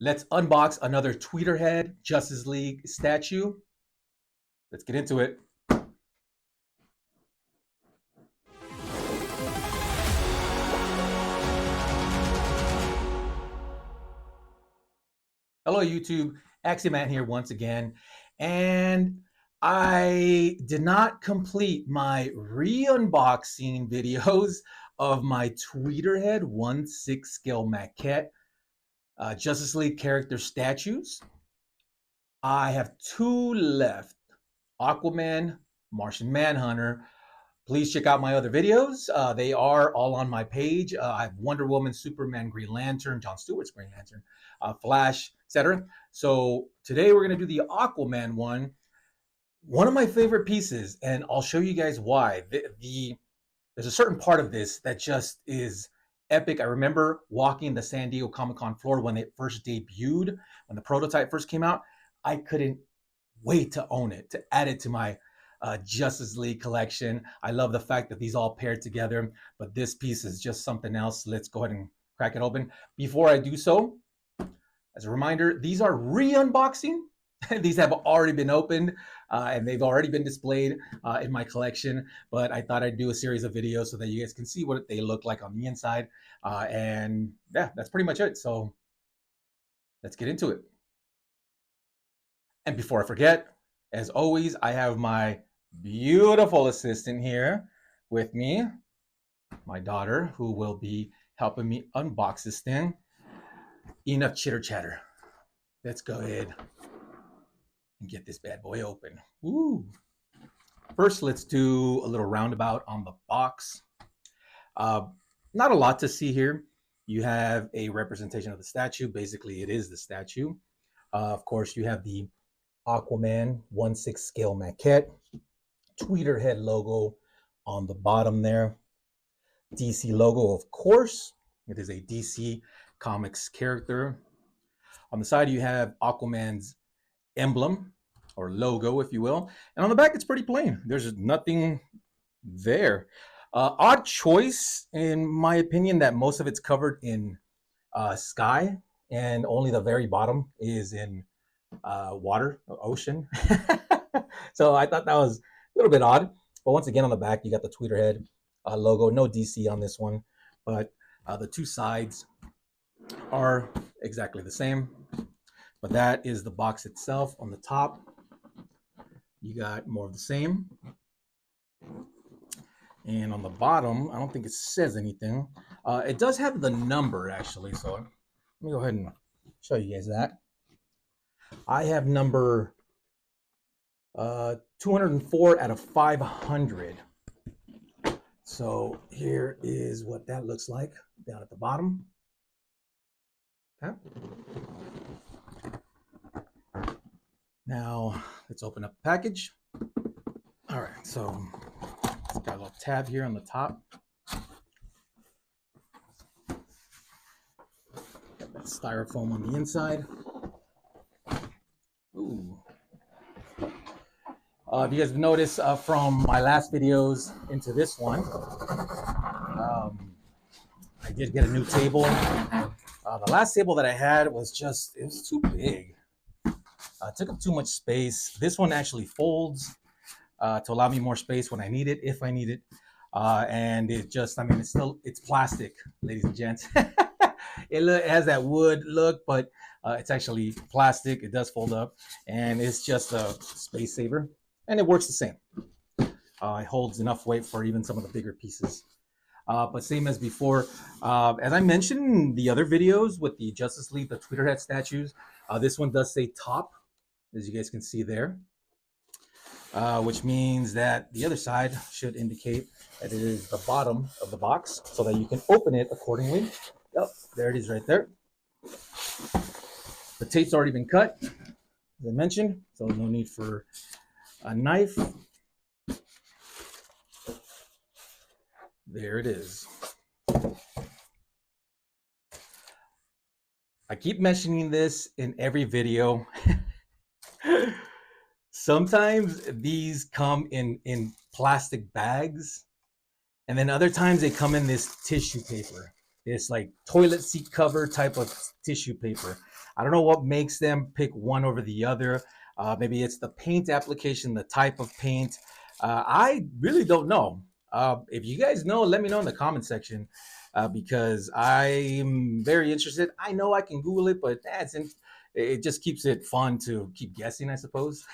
Let's unbox another Tweeterhead Justice League statue. Let's get into it. Hello YouTube, AQUAMAN here once again, and I did not complete my re-unboxing videos of my Tweeterhead 1/6 scale maquette Justice League character statues. I have two left, Aquaman, Martian Manhunter. Please check out my other videos. They are all on my page. I have Wonder Woman, Superman, Green Lantern, John Stewart's Green Lantern, Flash, etc. So today we're going to do the Aquaman one of my favorite pieces, and I'll show you guys why. There's a certain part of this that just is epic. I remember walking the San Diego Comic-Con floor when it first debuted, when the prototype first came out. I couldn't wait to own it, to add it to my Justice League collection. I love the fact that these all paired together, but this piece is just something else. Let's go ahead and crack it open. Before I do so, as a reminder, these are re-unboxing. These have already been opened and they've already been displayed in my collection, but I thought I'd do a series of videos so that you guys can see what they look like on the inside. And yeah, that's pretty much it. So let's get into it. And before I forget, as always, I have my beautiful assistant here with me, my daughter, who will be helping me unbox this thing. Enough chitter chatter. Let's go ahead and get this bad boy open. Woo. First, let's do a little roundabout on the box. Not a lot to see here. You have a representation of the statue. Basically, it is the statue. Of course, you have the Aquaman 1/6 scale maquette, Tweeterhead logo on the bottom there, DC logo, of course. It is a DC Comics character. On the side, you have Aquaman's emblem or logo, if you will, and on the back, it's pretty plain. There's nothing there. Odd choice, in my opinion, that most of it's covered in sky, and only the very bottom is in water, ocean. So I thought that was a little bit odd. But once again, on the back, you got the Tweeterhead logo. No DC on this one, but the two sides are exactly the same. But that is the box itself. On the top, you got more of the same. And on the bottom, I don't think it says anything. It does have the number, actually. So let me go ahead and show you guys that. I have number 204 out of 500. So here is what that looks like down at the bottom. Okay. Now let's open up the package. All right, so it's got a little tab here on the top. Got that styrofoam on the inside. Ooh. If you guys notice from my last videos into this one, I did get a new table. The last table that I had was just, it was too big. It took up too much space. This one actually folds to allow me more space when I need it, if I need it. And it just, I mean, it's plastic, ladies and gents. It has that wood look, but it's actually plastic. It does fold up, and it's just a space saver, and it works the same. It holds enough weight for even some of the bigger pieces. But same as before, as I mentioned in the other videos with the Justice League, the Tweeterhead statues, this one does say top, as you guys can see there, which means that the other side should indicate that it is the bottom of the box so that you can open it accordingly. Yep, there it is right there. The tape's already been cut, as I mentioned, so no need for a knife. There it is. I keep mentioning this in every video. Sometimes these come in plastic bags, and then other times they come in this tissue paper. It's like toilet seat cover type of tissue paper. I don't know what makes them pick one over the other. Maybe it's the paint application, the type of paint. I really don't know. If you guys know, let me know in the comment section because I'm very interested. I know I can Google it, but it just keeps it fun to keep guessing, I suppose.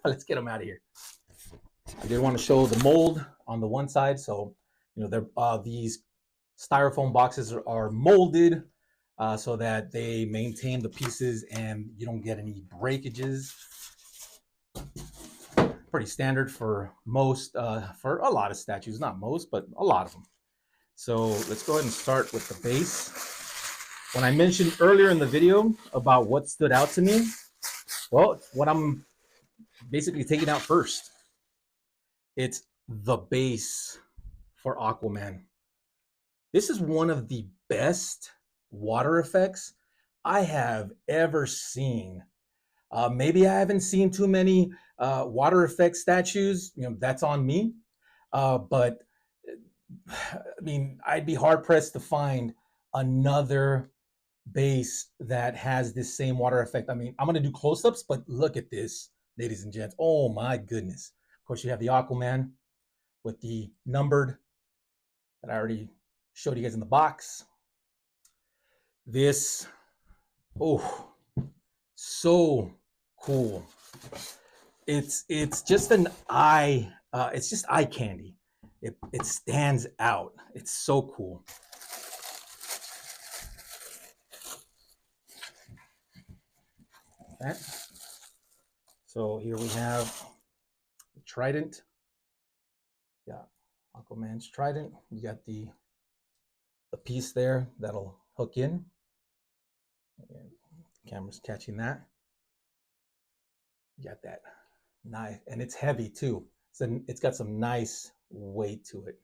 Let's get them out of here. I did want to show the mold on the one side. So, these styrofoam boxes are molded so that they maintain the pieces and you don't get any breakages. Pretty standard for most, for a lot of statues, not most, but a lot of them. So let's go ahead and start with the base. When I mentioned earlier in the video about what stood out to me, well, what I'm basically taking out first, it's the base for Aquaman. This is one of the best water effects I have ever seen. Maybe I haven't seen too many water effect statues. That's on me. But I mean, I'd be hard pressed to find another base that has this same water effect. I mean, I'm gonna do close-ups, but look at this, ladies and gents. Oh my goodness. Of course, you have the Aquaman with the numbered that I already showed you guys in the box. This, oh, so cool. It's just an eye, it's just eye candy. It stands out. It's so cool. Okay. So here we have the trident. Yeah, Aquaman's trident. You got the piece there that'll hook in. Camera's catching that. You got that knife, and it's heavy too. So it's got some nice weight to it.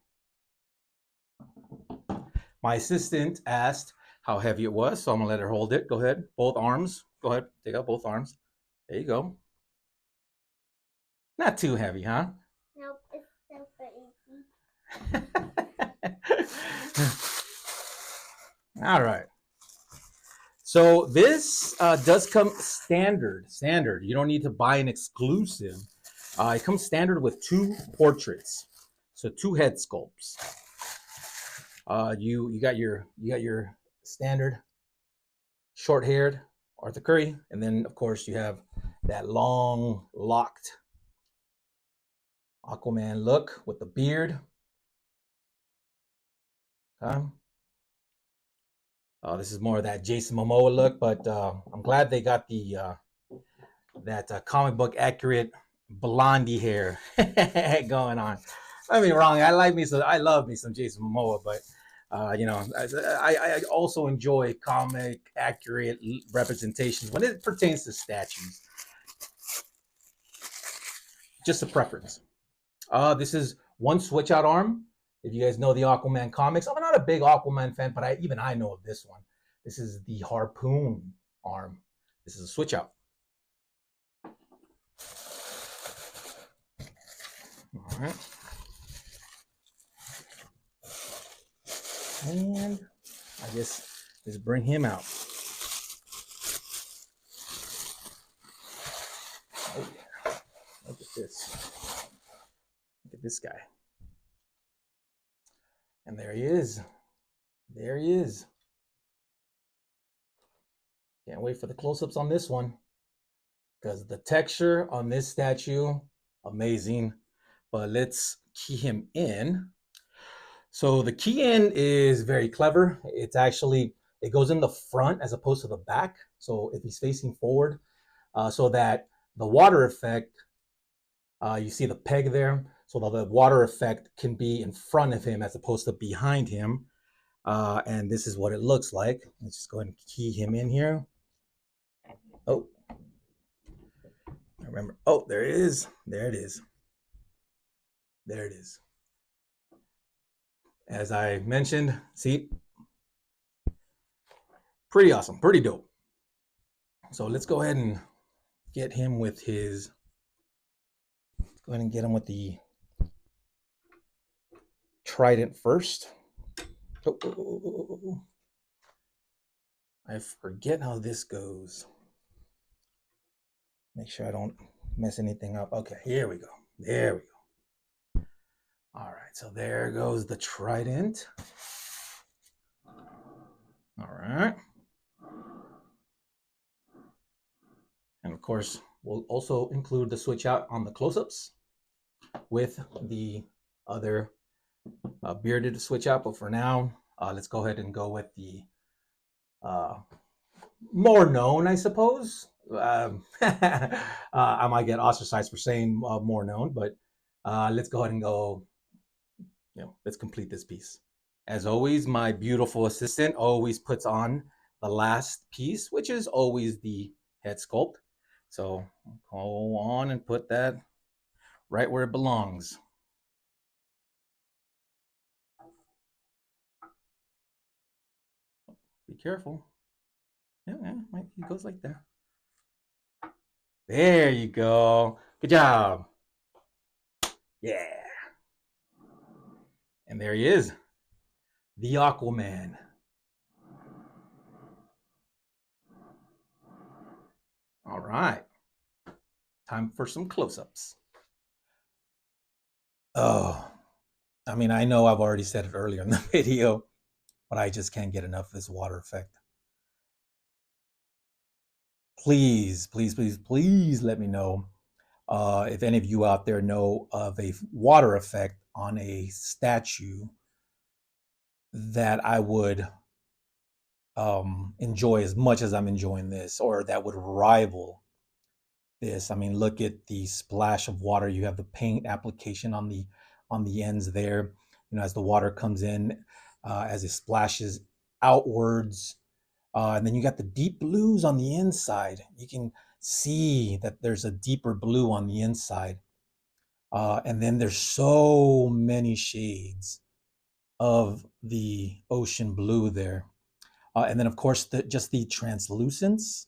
My assistant asked how heavy it was, so I'm gonna let her hold it. Go ahead, both arms. Go ahead, take out both arms. There you go. Not too heavy, huh? Nope, it's super easy. All right. So this does come standard. You don't need to buy an exclusive. It comes standard with 2 portraits, so 2 head sculpts. You got your standard short-haired Arthur Curry, and then of course you have that long locked Aquaman look with the beard. This is more of that Jason Momoa look, but I'm glad they got the that comic book accurate blondie hair going on. I mean, wrong. I love me some Jason Momoa, but I also enjoy comic accurate representations when it pertains to statues. Just a preference. This is one switch out arm. If you guys know the Aquaman comics, I'm not a big Aquaman fan, but even I know of this one. This is the harpoon arm. This is a switch out. All right. And I guess just bring him out. Oh yeah. Look at this. Look at this guy. And there he is. There he is. Can't wait for the close-ups on this one, because the texture on this statue, amazing. But let's key him in. So the key in is very clever. It's actually, it goes in the front as opposed to the back. So if he's facing forward, so that the water effect, you see the peg there, so that the water effect can be in front of him as opposed to behind him. And this is what it looks like. Let's just go ahead and key him in here. Oh, I remember. Oh, there it is. There it is. There it is. As I mentioned, see, pretty awesome, pretty dope. So let's go ahead and get him with his, let's go ahead and get him with the trident first. I forget how this goes. Make sure I don't mess anything up. Okay, here we go. There we go. All right, so there goes the trident. All right. And of course, we'll also include the switch out on the close-ups with the other bearded switch out. But for now, let's go ahead and go with the uh, more known, I suppose. I might get ostracized for saying more known, but let's go ahead and go, let's complete this piece. As always, my beautiful assistant always puts on the last piece, which is always the head sculpt. So go on and put that right where it belongs. Be careful. Yeah, it goes like that. There you go. Good job. Yeah. And there he is, the Aquaman. All right. Time for some close-ups. Oh, I mean, I know I've already said it earlier in the video, but I just can't get enough of this water effect. Please, please, please, please let me know if any of you out there know of a water effect on a statue that I would enjoy as much as I'm enjoying this, or that would rival this. I mean, look at the splash of water. You have the paint application on the ends there. As the water comes in, as it splashes outwards, and then you got the deep blues on the inside. You can see that there's a deeper blue on the inside, and then there's so many shades of the ocean blue there, and then of course just the translucence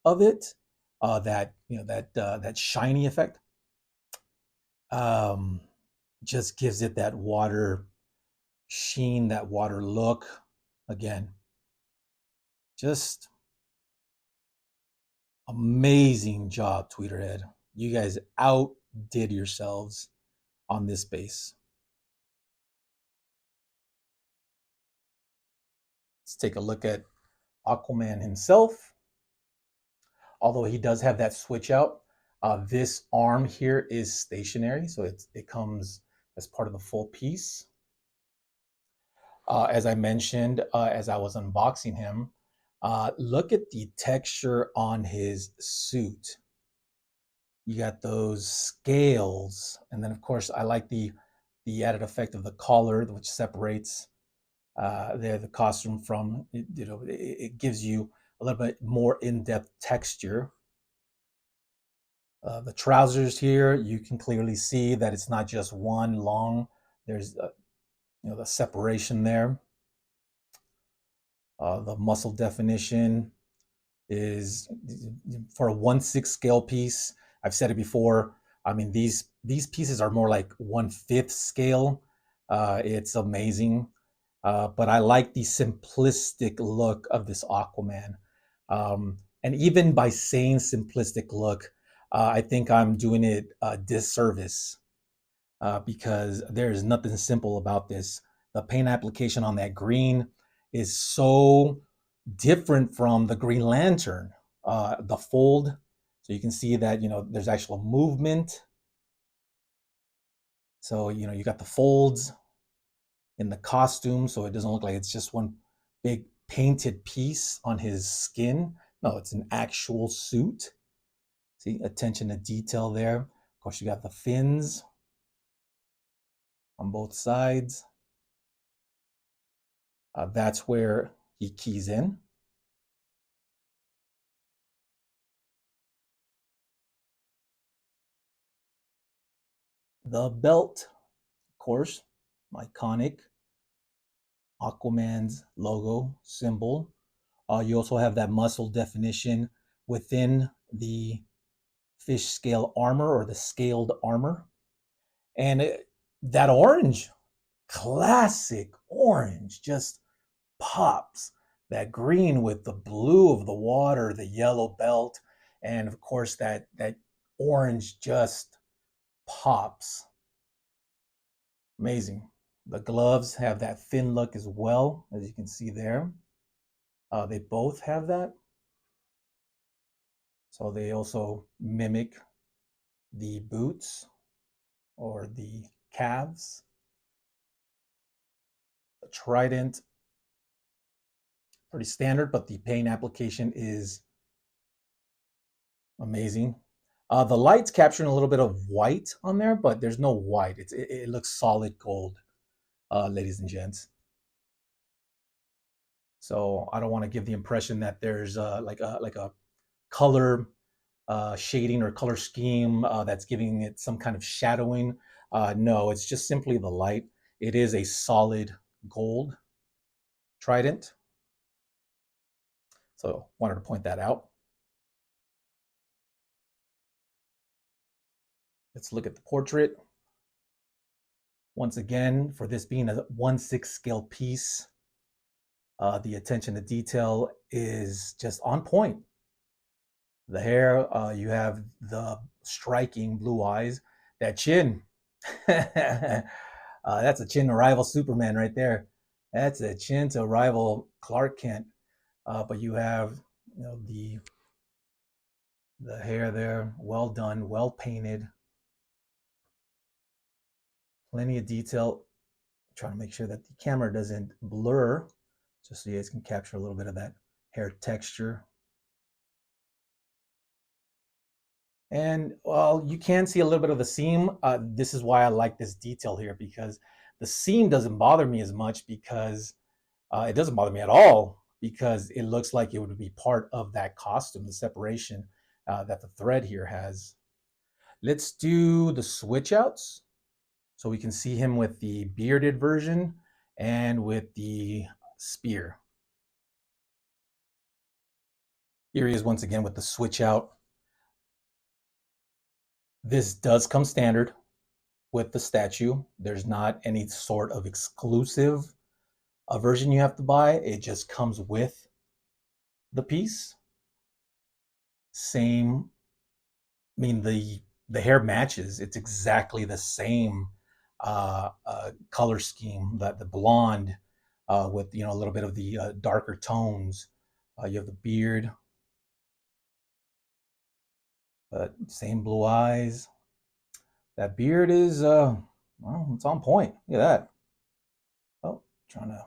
of it, that shiny effect, um, just gives it that water sheen, that water look. Again, just amazing job, Tweeterhead. You guys outdid yourselves on this base. Let's take a look at Aquaman himself. Although he does have that switch out, this arm here is stationary, so it comes as part of the full piece. As I mentioned, as I was unboxing him, look at the texture on his suit. You got those scales, and then of course I like the added effect of the collar, which separates the costume from it gives you a little bit more in-depth texture. The trousers here, you can clearly see that it's not just one long. There's the separation there. The muscle definition is for a 1/6 scale piece. I've said it before. I mean, these pieces are more like 1/5 scale. It's amazing, but I like the simplistic look of this Aquaman. And even by saying simplistic look, I think I'm doing it a disservice, because there is nothing simple about this. The paint application on that green is so different from the Green Lantern. The fold, so you can see that there's actual movement. So you got the folds in the costume, so it doesn't look like it's just one big painted piece on his skin. No, it's an actual suit. See, attention to detail there. Of course, you got the fins on both sides. That's where he keys in. The belt, of course, iconic Aquaman's logo symbol. You also have that muscle definition within the fish scale armor, or the scaled armor. And that orange, classic orange, just pops. that green with the blue of the water, the yellow belt, and of course that orange just pops. Amazing. The gloves have that fin look as well, as you can see there. They both have that. So they also mimic the boots or the calves. The trident, pretty standard, but the paint application is amazing. The light's capturing a little bit of white on there, but there's no white. It looks solid gold, ladies and gents. So I don't want to give the impression that there's like a color shading or color scheme that's giving it some kind of shadowing. No, it's just simply the light. It is a solid gold trident. So wanted to point that out. Let's look at the portrait. Once again, for this being a 1/6 scale piece, the attention to detail is just on point. The hair, you have the striking blue eyes, that chin. That's a chin to rival Superman right there. That's a chin to rival Clark Kent. But you have, the hair there, well done, well painted, plenty of detail. Trying to make sure that the camera doesn't blur, just so you guys can capture a little bit of that hair texture. And well, you can see a little bit of the seam. This is why I like this detail here, because the seam doesn't bother me as much, because it doesn't bother me at all, because it looks like it would be part of that costume, the separation that the thread here has. Let's do the switch outs so we can see him with the bearded version and with the spear. Here he is once again with the switch out. This does come standard with the statue. There's not any sort of exclusive version you have to buy. It just comes with the piece. Same, I mean, the hair matches. It's exactly the same color scheme, that the blonde with a little bit of the darker tones. You have the beard, same blue eyes. That beard is well, it's on point. Look at that. Oh, trying to.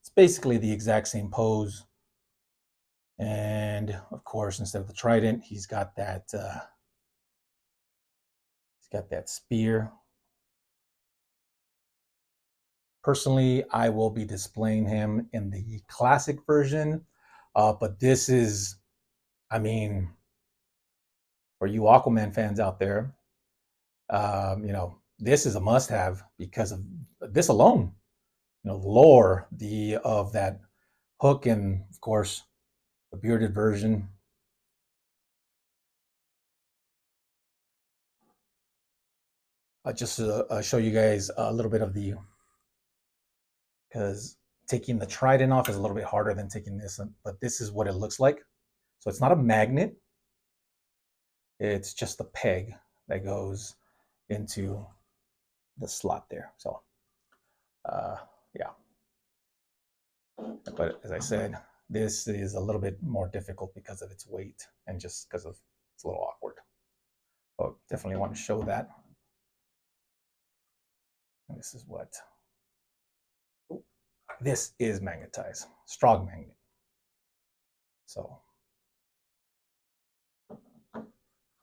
It's basically the exact same pose. And of course, instead of the trident, he's got that spear. Personally, I will be displaying him in the classic version, but this is, I mean, for you Aquaman fans out there, this is a must-have because of this alone. Lore of that hook, and of course the bearded version. Just to show you guys a little bit of because taking the trident off is a little bit harder than taking this, but this is what it looks like. So it's not a magnet. It's just the peg that goes into the slot there. So, yeah. But as I said, this is a little bit more difficult because of its weight and just because of it's a little awkward. But definitely want to show that. And this is what. This is magnetized, strong magnet. So go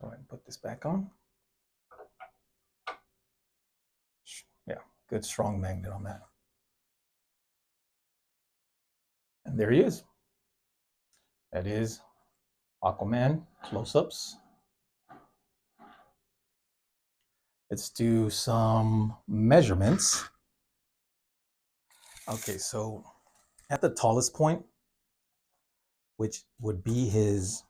ahead and put this back on. Yeah, good strong magnet on that. And there he is. That is Aquaman close-ups. Let's do some measurements. Okay, so at the tallest point, which would be his,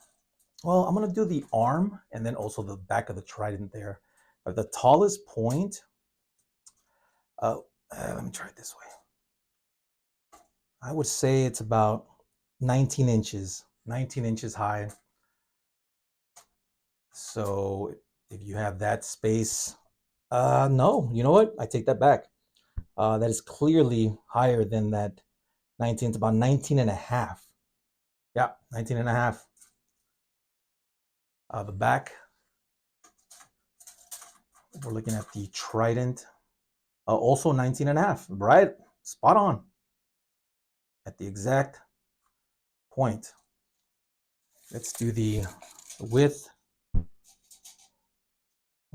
well, I'm going to do the arm and then also the back of the trident there. At the tallest point, let me try it this way. I would say it's about 19 inches, 19 inches high. So if you have that space, no, you know what? I take that back. That is clearly higher than that 19. It's about 19 and a half. Yeah, 19 and a half. The back, we're looking at the Trident, also 19 and a half, right? Spot on at the exact point. Let's do the width from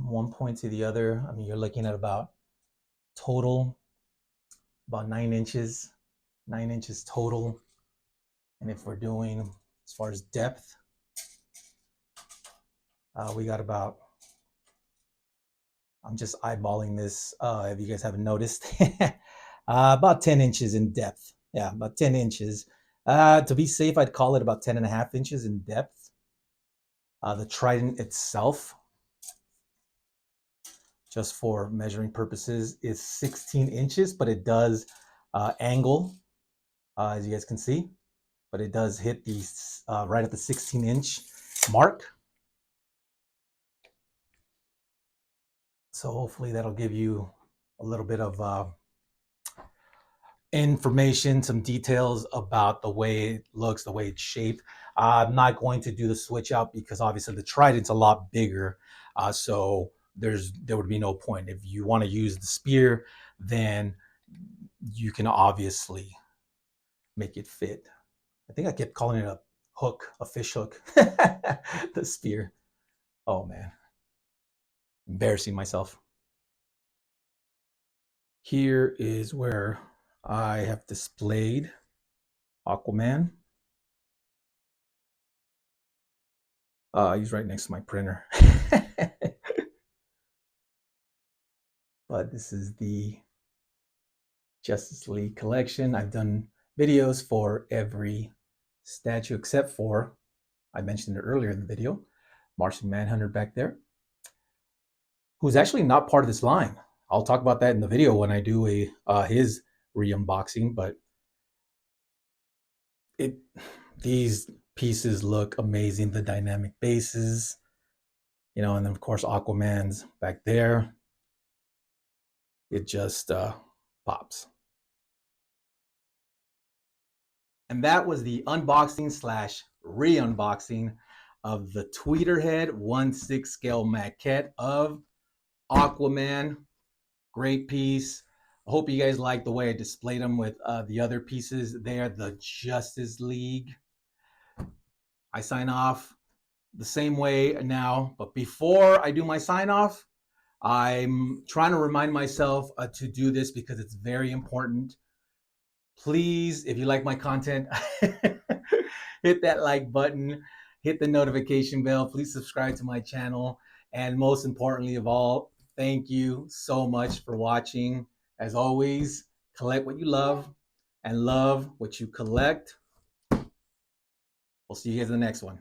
one point to the other. I mean, you're looking at about total, about 9 inches, 9 inches total. And if we're doing as far as depth, we got about, I'm just eyeballing this, if you guys haven't noticed, about 10 inches in depth. Yeah, about 10 inches. To be safe, I'd call it about 10 and a half inches in depth. The Trident itself, just for measuring purposes, is 16 inches, but it does angle, as you guys can see, but it does hit the right at the 16-inch mark. So hopefully that'll give you a little bit of information, some details about the way it looks, the way it's shaped. I'm not going to do the switch out because obviously the Trident's a lot bigger, so there would be no point. If you want to use the spear, then you can obviously make it fit. I think I kept calling it a hook, a fish hook, the spear. Oh man, embarrassing myself. Here is where I have displayed Aquaman. He's right next to my printer. But this is the Justice League collection. I've done videos for every statue except for, I mentioned it earlier in the video, Martian Manhunter back there, who's actually not part of this line. I'll talk about that in the video when I do his re-unboxing, but these pieces look amazing. The dynamic bases, you know, and then of course Aquaman's back there. It just pops. And that was the unboxing slash re-unboxing of the Tweeterhead 1/6 scale maquette of Aquaman. Great piece. I hope you guys like the way I displayed them with the other pieces there, the Justice League. I sign off the same way now, but before I do my sign off, I'm trying to remind myself to do this because it's very important. Please, if you like my content, hit that like button, hit the notification bell, please subscribe to my channel, and most importantly of all, thank you so much for watching. As always, collect what you love and love what you collect. We'll see you guys in the next one.